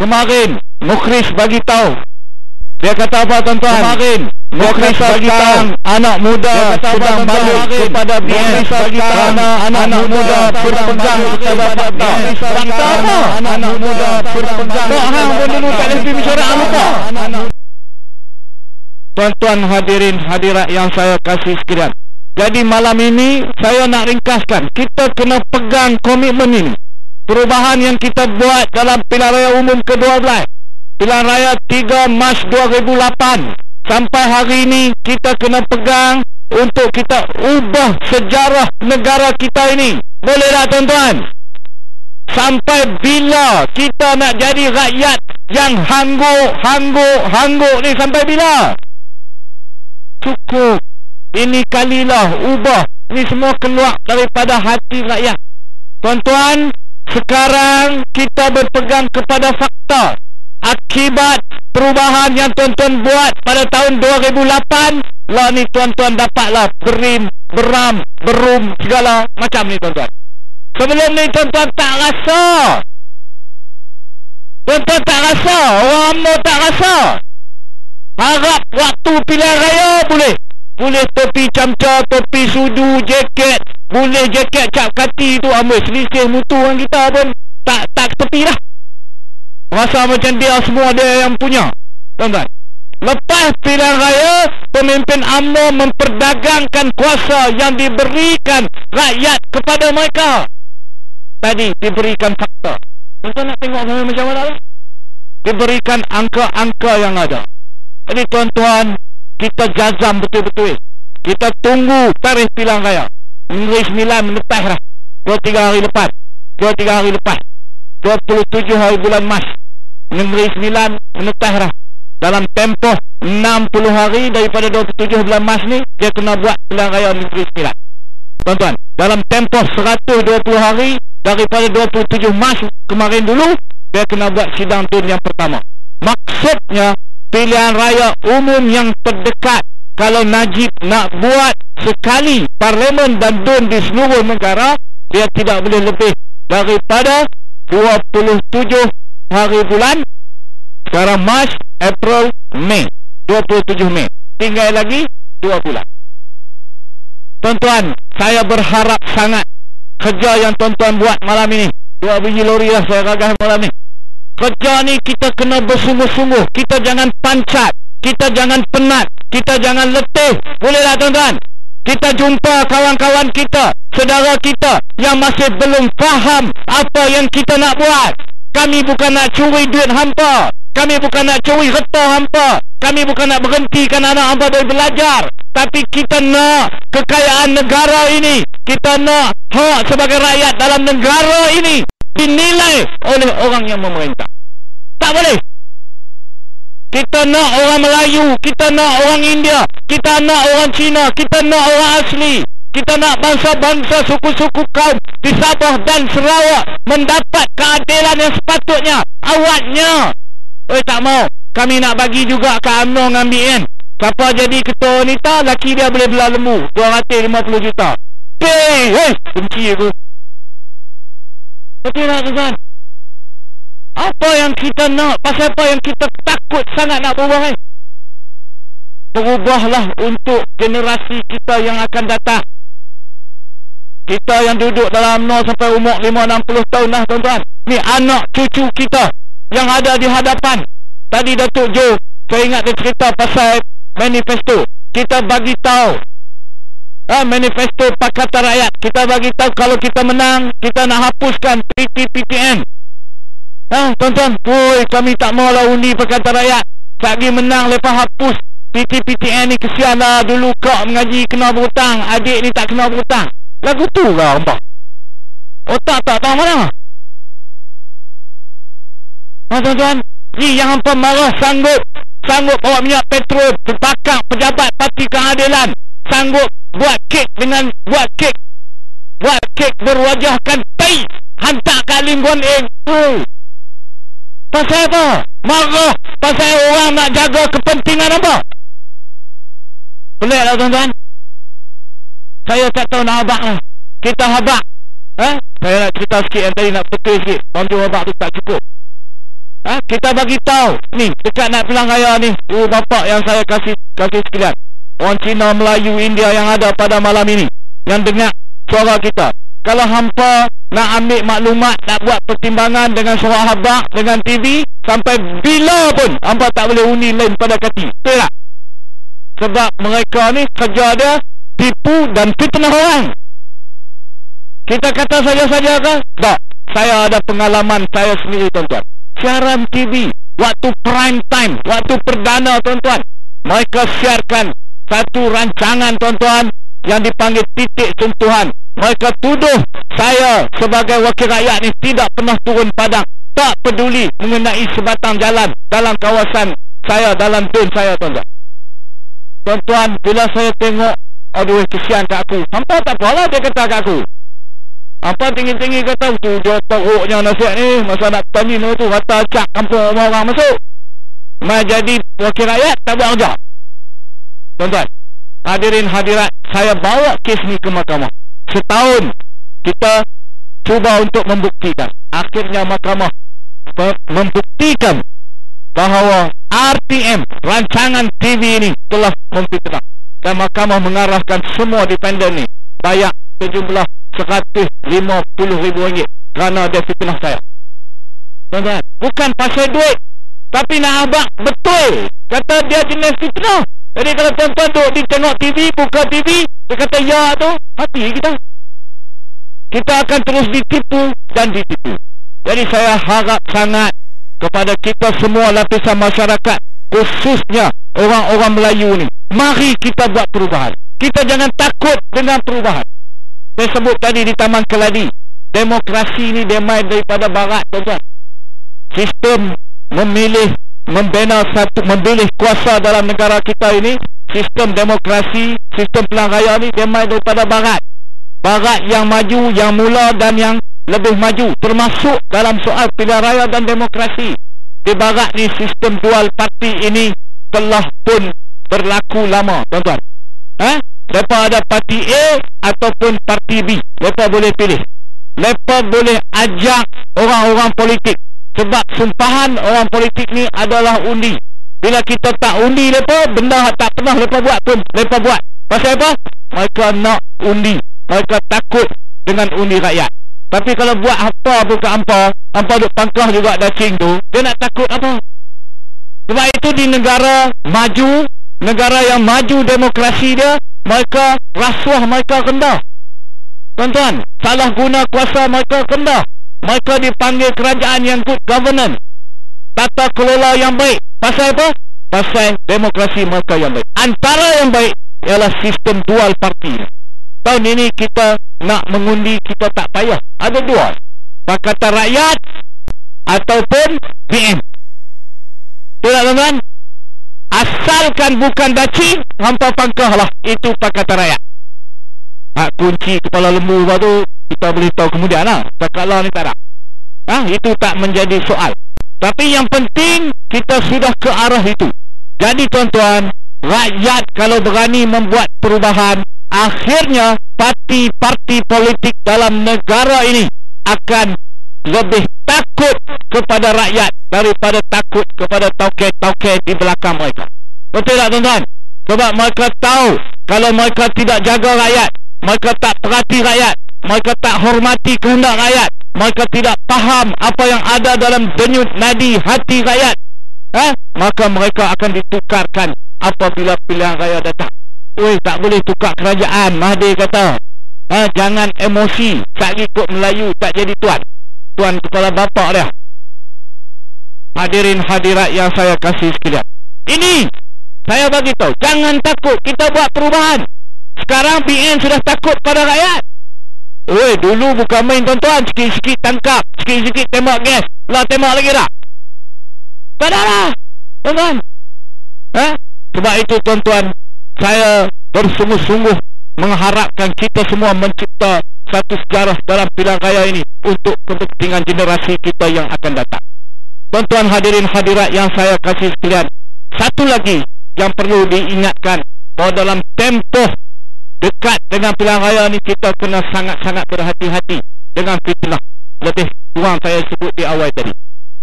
Kemarin Mukhris bagi tahu. Dia kata apa tuan-tuan? Kemarin Mukhris bagi tahu anak muda sedang balik kepada BN kerana anak muda berpegang kepada fakta. Fakta apa? Anak muda berpegang. Hang pun dulu tak ada bicara lupa. Tuan-tuan hadirin hadirat yang saya kasih sekalian. Jadi malam ini saya nak ringkaskan. Kita kena pegang komitmen ini. Perubahan yang kita buat dalam pilihan raya umum ke-12, pilihan raya 3 Mac 2008 sampai hari ini, kita kena pegang untuk kita ubah sejarah negara kita ini. Boleh tak tuan-tuan? Sampai bila kita nak jadi rakyat yang hangguk ni? Sampai bila? Cukup. Ini kalilah ubah. Ini semua keluar daripada hati rakyat. Tuan-tuan, sekarang kita berpegang kepada fakta. Akibat perubahan yang tuan-tuan buat pada tahun 2008, lah ni tuan-tuan dapatlah berum segala macam ni tuan-tuan. Sebelum ni tuan-tuan tak rasa. Tuan-tuan tak rasa. Orang UMNO tak rasa. Harap waktu pilihan raya boleh. Boleh topi camca, topi sudu, jaket. Boleh jaket cap kati tu ambil selisih mutu orang kita pun tak tepi dah. Rasa macam dia semua dia yang punya. Tuan-tuan, lepas pilihan raya, pemimpin UMNO memperdagangkan kuasa yang diberikan rakyat kepada mereka. Tadi diberikan fakta. Tuan-tuan nak tengok macam mana lah? Diberikan angka-angka yang ada. Jadi tuan-tuan, kita jazam betul-betul. Kita tunggu tarikh pilihan raya. Negeri Sembilan menetah dah 2-3 hari lepas. 27 hari bulan Mac, Negeri Sembilan menetah dah. Dalam tempoh 60 hari daripada 27 bulan Mac ni, dia kena buat pilihan raya Negeri Sembilan. Tuan-tuan, dalam tempoh 120 hari daripada 27 Mac kemarin dulu, dia kena buat sidang tun yang pertama. Maksudnya pilihan raya umum yang terdekat, kalau Najib nak buat sekali parlimen dan DUN di seluruh negara, dia tidak boleh lebih daripada 27 hari bulan. Sekarang Mac, April, Mei, 27 Mei, tinggal lagi 2 bulan. Tuan-tuan, saya berharap sangat kerja yang tuan-tuan buat malam ini. 2 biji lori lah saya gagas malam ni. Kerja ni kita kena bersungguh-sungguh. Kita jangan pancat, kita jangan penat, kita jangan letih. Boleh tak tuan-tuan? Kita jumpa kawan-kawan kita, saudara kita yang masih belum faham apa yang kita nak buat. Kami bukan nak curi duit hampa, kami bukan nak curi harta hampa, kami bukan nak berhentikan anak hampa dari belajar. Tapi kita nak kekayaan negara ini, kita nak hak sebagai rakyat dalam negara ini dinilai oleh orang yang memerintah. Tak boleh. Kita nak orang Melayu, kita nak orang India, kita nak orang Cina, kita nak orang asli, kita nak bangsa-bangsa, suku-suku kaum di Sabah dan Sarawak mendapat keadilan yang sepatutnya. Awaknya tak mau. Kami nak bagi juga ke UMNO dengan BN. Siapa jadi ketua wanita, laki dia boleh belah lembu 250 juta. Benci aku. Betul tak tuan? Apa yang kita nak? Pasal apa yang kita takut sangat nak berubah? Berubahlah untuk generasi kita yang akan datang. Kita yang duduk dalam UMNO sampai umur 5-60 tahun dah tuan-tuan. Ni anak cucu kita yang ada di hadapan. Tadi Datuk Jo, saya ingat dia cerita pasal manifesto. Kita bagi tahu manifesto Pakatan Rakyat. Kita bagi tahu kalau kita menang, kita nak hapuskan PTPTN. Tuan-tuan, kami tak maulah undi Pakatan Rakyat. Lagi menang lepas hapus PTPTN ni, kesian lah. Dulu kau mengaji kena berhutang, adik ni tak kena berhutang. Lagu tu lah hampa. Otak tak tahu mana. Tuan-tuan, ni yang hampa marah sanggup bawa minyak petrol, terbakar pejabat Parti Keadilan, sanggup buat kek berwajahkan tai, hantar kat Lim Guan Eng. Pasal apa? Marah pasal orang nak jaga kepentingan apa? Boleh tak tuan-tuan? Saya tak tahu nak habak lah. Kita habak. Saya nak cerita sikit yang tadi nak betul sikit. Tuan-tuan habak tu tak cukup. kita bagi tahu ni dekat nak pilihan raya ni, bapa yang saya kasih sekalian, orang Cina, Melayu, India yang ada pada malam ini, yang dengar suara kita. Kalau hampa nak ambil maklumat, nak buat pertimbangan dengan suara habak, dengan TV, sampai bila pun hampa tak boleh undi lain pada kati. Betul tak? Sebab mereka ni kerja dia tipu dan fitnah orang. Kita kata saja-saja kan? Tak. Saya ada pengalaman saya sendiri, tuan-tuan. Siaran TV waktu prime time, waktu perdana, tuan-tuan, mereka siarkan satu rancangan, tuan-tuan, yang dipanggil Titik Sentuhan. Mereka tuduh saya sebagai wakil rakyat ni tidak pernah turun padang, tak peduli mengenai sebatang jalan dalam kawasan saya, dalam zon saya, tuan-tuan. Tuan-tuan, bila saya tengok, aduh, kesian kat aku. Hampa tak apalah dia kata kat aku. Apa tinggi-tinggi kata tu dia teruknya nasihat ni, masa nak tamin tu kata acak kampung orang masuk. Mai jadi wakil rakyat tak buat kerja. Tuan-tuan, hadirin hadirat, saya bawa kes ni ke mahkamah. Setahun kita cuba untuk membuktikan. Akhirnya mahkamah membuktikan bahawa RTM, rancangan TV ini telah memfitnah. Dan mahkamah mengarahkan semua defendant ni bayar sejumlah RM150,000 kerana dia fitnah saya. Tuan-tuan, bukan pasal duit, tapi nak abang betul kata dia jenis fitnah. Jadi kalau tuan-tuan duduk di tengok TV, buka TV, dia kata ya tu, hati kita akan terus ditipu dan ditipu. Jadi saya harap sangat kepada kita semua lapisan masyarakat, khususnya orang-orang Melayu ni, mari kita buat perubahan. Kita jangan takut dengan perubahan. Saya sebut tadi di Taman Keladi, demokrasi ni dia main daripada barat, tuan-tuan. Sistem memilih, membina satu, memilih kuasa dalam negara kita ini, sistem demokrasi, sistem pilihan raya ni dia main daripada barat. Barat yang maju, yang mula dan yang lebih maju, termasuk dalam soal pilihan raya dan demokrasi. Di barat ni sistem dual parti ini telah pun berlaku lama, tuan-tuan. Mereka ada parti A ataupun parti B. Mereka boleh pilih. Mereka boleh ajak orang-orang politik. Sebab sumpahan orang politik ni adalah undi. Bila kita tak undi mereka, benda tak pernah mereka buat pun mereka buat. Pasal apa? Mereka nak undi. Mereka takut dengan undi rakyat. Tapi kalau buat apa bukan hampa duk pangkah juga dacing tu, dia nak takut apa? Sebab itu di negara maju, negara yang maju demokrasi dia, mereka rasuah mereka rendah. Tuan-tuan, salah guna kuasa mereka rendah. Mereka dipanggil kerajaan yang good governance, tata kelola yang baik. Pasal apa? Pasal demokrasi mereka yang baik. Antara yang baik ialah sistem dual parti. Tahun ini kita nak mengundi, kita tak payah. Ada dua, Pakatan Rakyat ataupun PM. Betul tak, tuan-tuan? Asalkan bukan dacing, hampa pangkah lah, itu Pakatan Rakyat. Hak kunci kepala lembu tu kita boleh tahu kemudian lah. Taklah ni tak ada. Itu tak menjadi soal. Tapi yang penting kita sudah ke arah itu. Jadi tuan-tuan, rakyat kalau berani membuat perubahan, akhirnya parti-parti politik dalam negara ini akan lebih takut kepada rakyat daripada takut kepada tauke-tauke di belakang mereka. Betul tak, tuan-tuan? Sebab mereka tahu kalau mereka tidak jaga rakyat, mereka tak perhati rakyat, mereka tak hormati kehendak rakyat, mereka tidak faham apa yang ada dalam denyut nadi hati rakyat, maka mereka akan ditukarkan apabila pilihan raya datang. Tak boleh tukar kerajaan, Mahathir kata. Jangan emosi, tak ikut Melayu tak jadi tuan. Tuan kepala bapak dia. Hadirin hadirat yang saya kasih sekalian, ini saya bagi tahu, jangan takut, kita buat perubahan. Sekarang PN sudah takut pada rakyat. Dulu bukan main, tuan-tuan. Sikit-sikit tangkap, sikit-sikit tembak gas, lah tembak lagi dah. Tak ada lah, tuan-tuan. Sebab itu, tuan-tuan, saya bersungguh-sungguh mengharapkan kita semua mencipta satu sejarah dalam pilihan raya ini untuk kepentingan generasi kita yang akan datang. Tuan-tuan hadirin hadirat yang saya kasih sekalian, satu lagi yang perlu diingatkan, bahawa dalam tempoh dekat dengan pilihan raya ni kita kena sangat-sangat berhati-hati dengan fitnah. Lebih kurang saya sebut di awal tadi.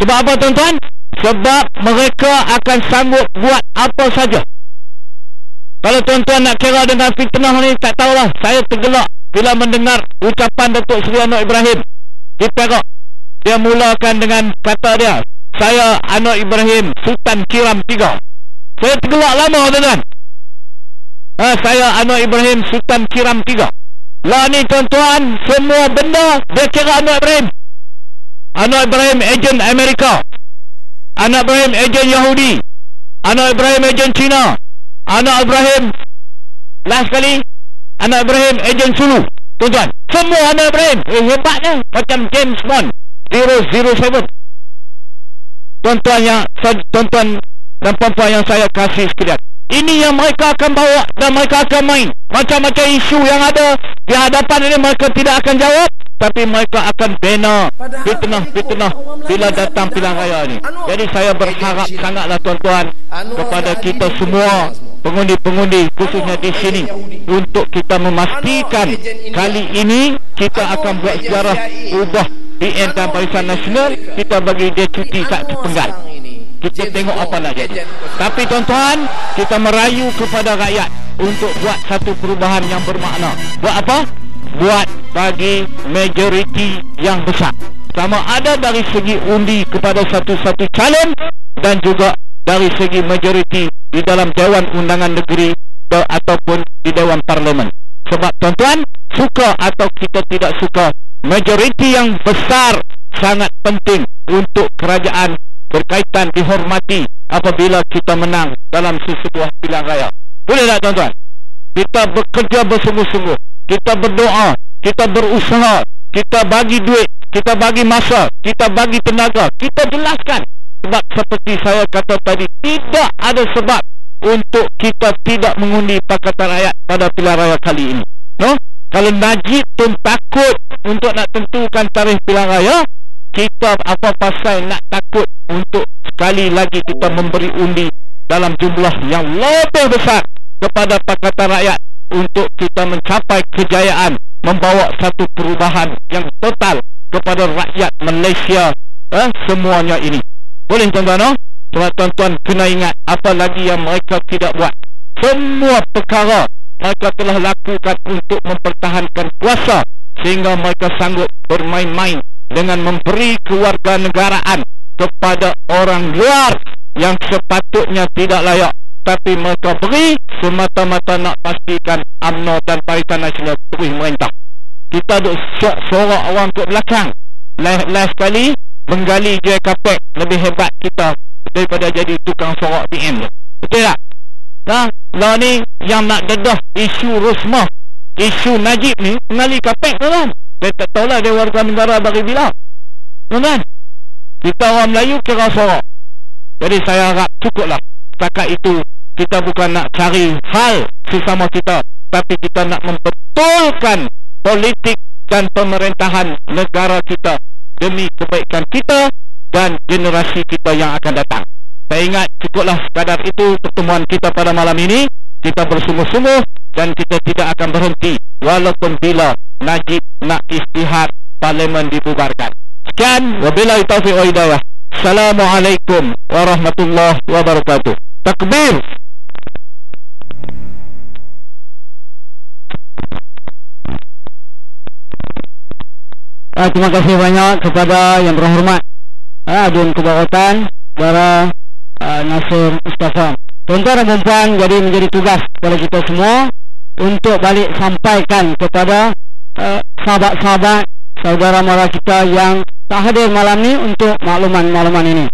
Sebab apa, tuan-tuan? Sebab mereka akan sanggup buat apa saja. Kalau tuan-tuan nak kira dengan fitnah ni, tak tahulah. Saya tergelak bila mendengar ucapan Datuk Seri Anwar Ibrahim di Perak. Dia mulakan dengan kata dia, saya Anwar Ibrahim Sultan Kiram 3. Saya tergelak lama, tuan-tuan. Saya Anwar Ibrahim Sultan Kiram 3. Lah ni tuan-tuan, semua benda dia kira Anwar Ibrahim. Anwar Ibrahim ejen Amerika, Anwar Ibrahim ejen Yahudi, Anwar Ibrahim ejen Cina, Anwar Ibrahim last kali Anwar Ibrahim ejen Sulu. Tuan-tuan, semua Anwar Ibrahim. Hebatnya, macam James Bond 007. Tuan-tuan dan puan-puan yang saya kasih sekalian, ini yang mereka akan bawa dan mereka akan main. Macam-macam isu yang ada di hadapan ini mereka tidak akan jawab, tapi mereka akan bina fitnah bila datang pilihan raya ini. Jadi saya berharap sangatlah tuan-tuan kepada kita semua pengundi-pengundi khususnya di sini, untuk kita memastikan kali ini kita akan buat sejarah, ubah PN dan Barisan Nasional, kita bagi dia cuti tak sepenggal. Kita tengok apa nak jadi. Tapi tuan-tuan, kita merayu kepada rakyat untuk buat satu perubahan yang bermakna. Buat apa? Buat bagi majoriti yang besar, sama ada dari segi undi kepada satu-satu calon dan juga dari segi majoriti di dalam Dewan Undangan Negeri ataupun di Dewan Parlimen. Sebab tuan-tuan, suka atau kita tidak suka, majoriti yang besar sangat penting untuk kerajaan berkaitan dihormati apabila kita menang dalam sesebuah pilihan raya. Boleh tak tuan-tuan? Kita bekerja bersungguh-sungguh, kita berdoa, kita berusaha, kita bagi duit, kita bagi masa, kita bagi tenaga, kita jelaskan. Sebab seperti saya kata tadi, tidak ada sebab untuk kita tidak mengundi Pakatan Rakyat pada pilihan raya kali ini. No? Kalau Najib pun takut untuk nak tentukan tarikh pilihan raya, kita apa pasal nak takut untuk sekali lagi kita memberi undi dalam jumlah yang lebih besar kepada Pakatan Rakyat untuk kita mencapai kejayaan, membawa satu perubahan yang total kepada rakyat Malaysia semuanya ini. Boleh tuan-tuan? Sebab tuan-tuan kena ingat, apa lagi yang mereka tidak buat. Semua perkara mereka telah lakukan untuk mempertahankan kuasa, sehingga mereka sanggup bermain-main dengan memberi kewarganegaraan kepada orang luar yang sepatutnya tidak layak, tapi mereka beri semata-mata nak pastikan UMNO dan Barisan Nasional terus merintah. Kita duk sorak orang ke belakang. Last kali menggali J Kapek lebih hebat kita daripada jadi tukang sorak PM tu. Betul tak? Nah, lah ni yang nak dedah isu Rosmah, isu Najib ni, mengali Kapek tu kan. Saya tak tahulah dia warga negara bagi bila. Tuan-tuan, kita orang Melayu kira sorak. Jadi saya harap cukuplah. Setakat itu kita bukan nak cari hal sesama kita, tapi kita nak membetulkan politik dan pemerintahan negara kita demi kebaikan kita dan generasi kita yang akan datang. Saya ingat cukuplah sekadar itu pertemuan kita pada malam ini. Kita bersungguh-sungguh dan kita tidak akan berhenti walaupun bila Najib nak istihad parlimen dibubarkan. Sekian, wabillahi taufiq wa hidayah. Assalamualaikum warahmatullahi wabarakatuh. Takbir. Terima kasih banyak kepada yang berhormat Adun Kebawakan para Nasir Mustafa. Tuan-tuan dan puan, jadi menjadi tugas kepada kita semua untuk balik sampaikan kepada sahabat-sahabat, saudara mara kita yang tak hadir malam ni untuk makluman-makluman ini.